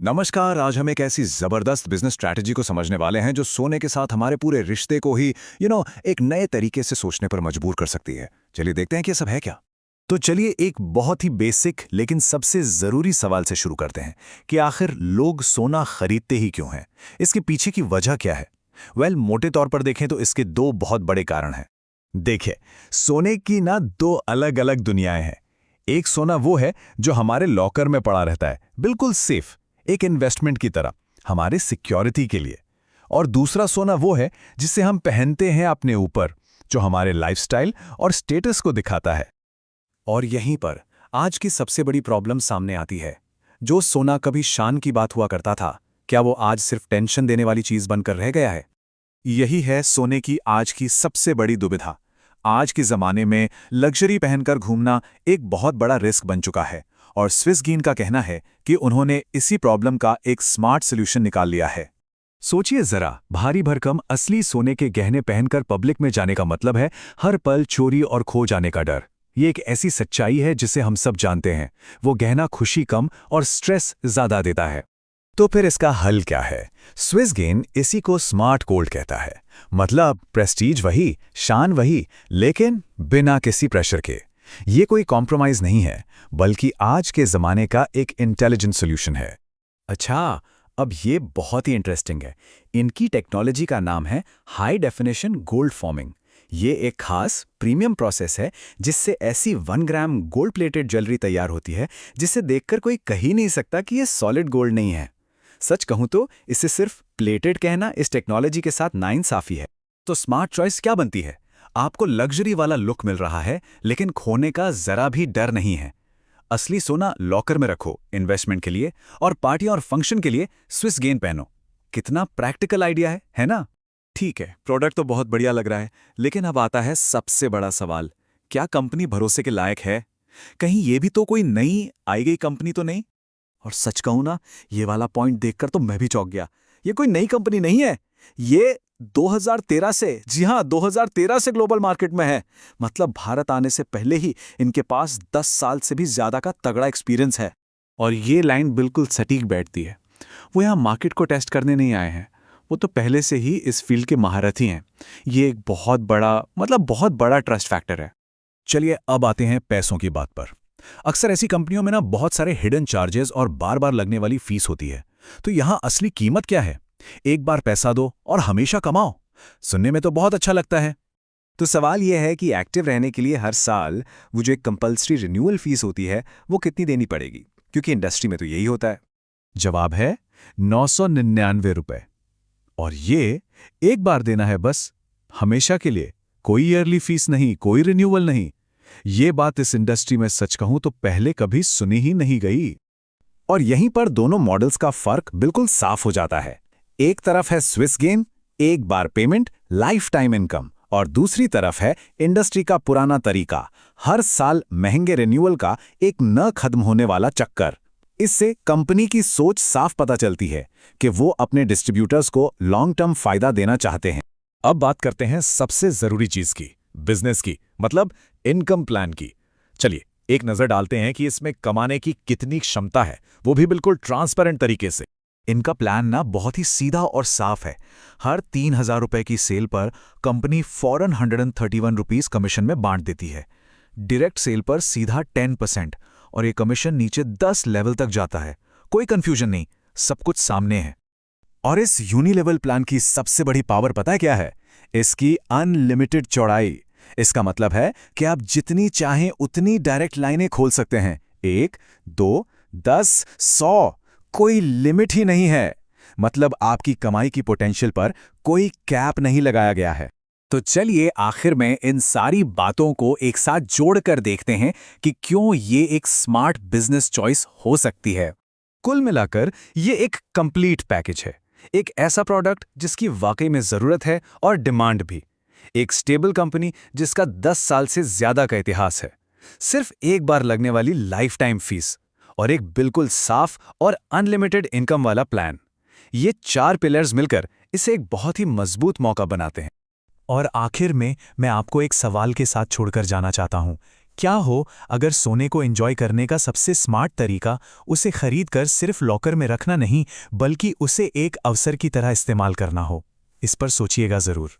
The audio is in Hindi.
नमस्कार। आज हम एक ऐसी जबरदस्त बिजनेस स्ट्रैटेजी को समझने वाले हैं जो सोने के साथ हमारे पूरे रिश्ते को ही एक नए तरीके से सोचने पर मजबूर कर सकती है। चलिए देखते हैं कि ये सब है क्या। तो चलिए एक बहुत ही बेसिक लेकिन सबसे जरूरी सवाल से शुरू करते हैं कि आखिर लोग सोना खरीदते ही क्यों हैं। इसके पीछे की वजह क्या है। मोटे तौर पर देखें तो इसके दो बहुत बड़े कारण हैं। देखिए, सोने की ना दो अलग अलग दुनियाएं हैं। एक सोना वो है जो हमारे लॉकर में पड़ा रहता है, बिल्कुल सेफ, एक इन्वेस्टमेंट की तरह, हमारे सिक्योरिटी के लिए। और दूसरा सोना वो है जिसे हम पहनते हैं अपने ऊपर, जो हमारे लाइफस्टाइल और स्टेटस को दिखाता है। और यहीं पर आज की सबसे बड़ी प्रॉब्लम सामने आती है। जो सोना कभी शान की बात हुआ करता था, क्या वो आज सिर्फ टेंशन देने वाली चीज बनकर रह गया है? यही है सोने की आज की सबसे बड़ी दुविधा। आज के जमाने में लग्जरी पहनकर घूमना एक बहुत बड़ा रिस्क बन चुका है, और स्विसगीन का कहना है कि उन्होंने इसी प्रॉब्लम का एक स्मार्ट सॉल्यूशन निकाल लिया है। सोचिए जरा, भारी भरकम असली सोने के गहने पहनकर पब्लिक में जाने का मतलब है हर पल चोरी और खो जाने का डर। ये एक ऐसी सच्चाई है जिसे हम सब जानते हैं। वो गहना खुशी कम और स्ट्रेस ज्यादा देता है। तो फिर इसका हल क्या है? स्विसगेन इसी को स्मार्ट गोल्ड कहता है। मतलब प्रेस्टीज वही, शान वही, लेकिन बिना किसी प्रेशर के। ये कोई कॉम्प्रोमाइज नहीं है, बल्कि आज के जमाने का एक इंटेलिजेंट सॉल्यूशन है। अच्छा, अब ये बहुत ही इंटरेस्टिंग है। इनकी टेक्नोलॉजी का नाम है हाई डेफिनेशन गोल्ड फॉर्मिंग। ये एक खास प्रीमियम प्रोसेस है जिससे ऐसी 1 ग्राम गोल्ड प्लेटेड ज्वेलरी तैयार होती है जिसे देखकर कोई कह ही नहीं सकता कि ये सॉलिड गोल्ड नहीं है। सच कहूं तो इसे सिर्फ प्लेटेड कहना इस टेक्नोलॉजी के साथ नाइंसाफी है। तो स्मार्ट चॉइस क्या बनती है? आपको लग्जरी वाला लुक मिल रहा है, लेकिन खोने का जरा भी डर नहीं है। असली सोना लॉकर में रखो इन्वेस्टमेंट के लिए, और पार्टी और फंक्शन के लिए स्विसगेन पहनो। कितना प्रैक्टिकल आइडिया है ना? ठीक है, प्रोडक्ट तो बहुत बढ़िया लग रहा है, लेकिन अब आता है सबसे बड़ा सवाल। क्या कंपनी भरोसे के लायक है? कहीं ये भी तो कोई नई आई गई कंपनी तो नहीं? और सच कहूं ना, ये वाला पॉइंट देखकर तो मैं भी चौंक गया। ये कोई नई कंपनी नहीं है। ये 2013 से, जी हां, 2013 से ग्लोबल मार्केट में है। मतलब भारत आने से पहले ही इनके पास 10 साल से भी ज्यादा का तगड़ा एक्सपीरियंस है। और ये लाइन बिल्कुल सटीक बैठती है। वो यहां मार्केट को टेस्ट करने नहीं आए हैं, वो तो पहले से ही इस फील्ड के महारथी हैं। ये एक बहुत बड़ा ट्रस्ट फैक्टर है। चलिए अब आते हैं पैसों की बात पर। अक्सर ऐसी कंपनियों में ना बहुत सारे हिडन चार्जेस और बार बार लगने वाली फीस होती है। तो यहां असली कीमत क्या है? एक बार पैसा दो और हमेशा कमाओ। सुनने में तो बहुत अच्छा लगता है। तो सवाल यह है कि एक्टिव रहने के लिए हर साल वो जो एक कंपल्सरी रिन्यूअल फीस होती है, वो कितनी देनी पड़ेगी? क्योंकि इंडस्ट्री में तो यही होता है। जवाब है 999 रुपए। और ये एक बार देना है बस, हमेशा के लिए। कोई ईयरली फीस नहीं, कोई रिन्यूअल नहीं। ये बात इस इंडस्ट्री में सच कहूं तो पहले कभी सुनी ही नहीं गई। और यहीं पर दोनों मॉडल्स का फर्क बिल्कुल साफ हो जाता है। एक तरफ है स्विसगेन, एक बार पेमेंट, लाइफ टाइम इनकम, और दूसरी तरफ है इंडस्ट्री का पुराना तरीका, हर साल महंगे रिन्यूअल का एक न खत्म होने वाला चक्कर। इससे कंपनी की सोच साफ पता चलती है कि वो अपने डिस्ट्रीब्यूटर्स को लॉन्ग टर्म फायदा देना चाहते हैं। अब बात करते हैं सबसे जरूरी चीज की, बिजनेस की, मतलब इनकम प्लान की। चलिए एक नजर डालते हैं कि इसमें कमाने की कितनी क्षमता है, वो भी बिल्कुल ट्रांसपेरेंट तरीके से। इनका प्लान ना बहुत ही सीधा और साफ है। हर 3000 रुपए की सेल पर कंपनी फौरन 131 रुपीस कमीशन में बांट देती है। डायरेक्ट सेल पर सीधा 10%, और ये कमीशन नीचे 10 लेवल तक जाता है। कोई कंफ्यूजन नहीं, सब कुछ सामने है। और इस यूनिलेवल प्लान की सबसे बड़ी पावर पता है क्या है? इसकी अनलिमिटेड चौड़ाई। इसका मतलब है कि आप जितनी चाहें उतनी डायरेक्ट लाइनें खोल सकते हैं। 1, 2, 10, 100, कोई लिमिट ही नहीं है। मतलब आपकी कमाई की पोटेंशियल पर कोई कैप नहीं लगाया गया है। तो चलिए आखिर में इन सारी बातों को एक साथ जोड़कर देखते हैं कि क्यों ये एक स्मार्ट बिजनेस चॉइस हो सकती है। कुल मिलाकर ये एक कंप्लीट पैकेज है। एक ऐसा प्रोडक्ट जिसकी वाकई में जरूरत है और डिमांड भी। एक स्टेबल कंपनी जिसका 10 साल से ज्यादा का इतिहास है। सिर्फ एक बार लगने वाली लाइफ टाइम फीस, और एक बिल्कुल साफ और अनलिमिटेड इनकम वाला प्लान। ये 4 पिलर्स मिलकर इसे एक बहुत ही मजबूत मौका बनाते हैं। और आखिर में मैं आपको एक सवाल के साथ छोड़कर जाना चाहता हूं। क्या हो अगर सोने को एंजॉय करने का सबसे स्मार्ट तरीका उसे खरीद कर सिर्फ लॉकर में रखना नहीं, बल्कि उसे एक अवसर की तरह इस्तेमाल करना हो? इस पर सोचिएगा ज़रूर।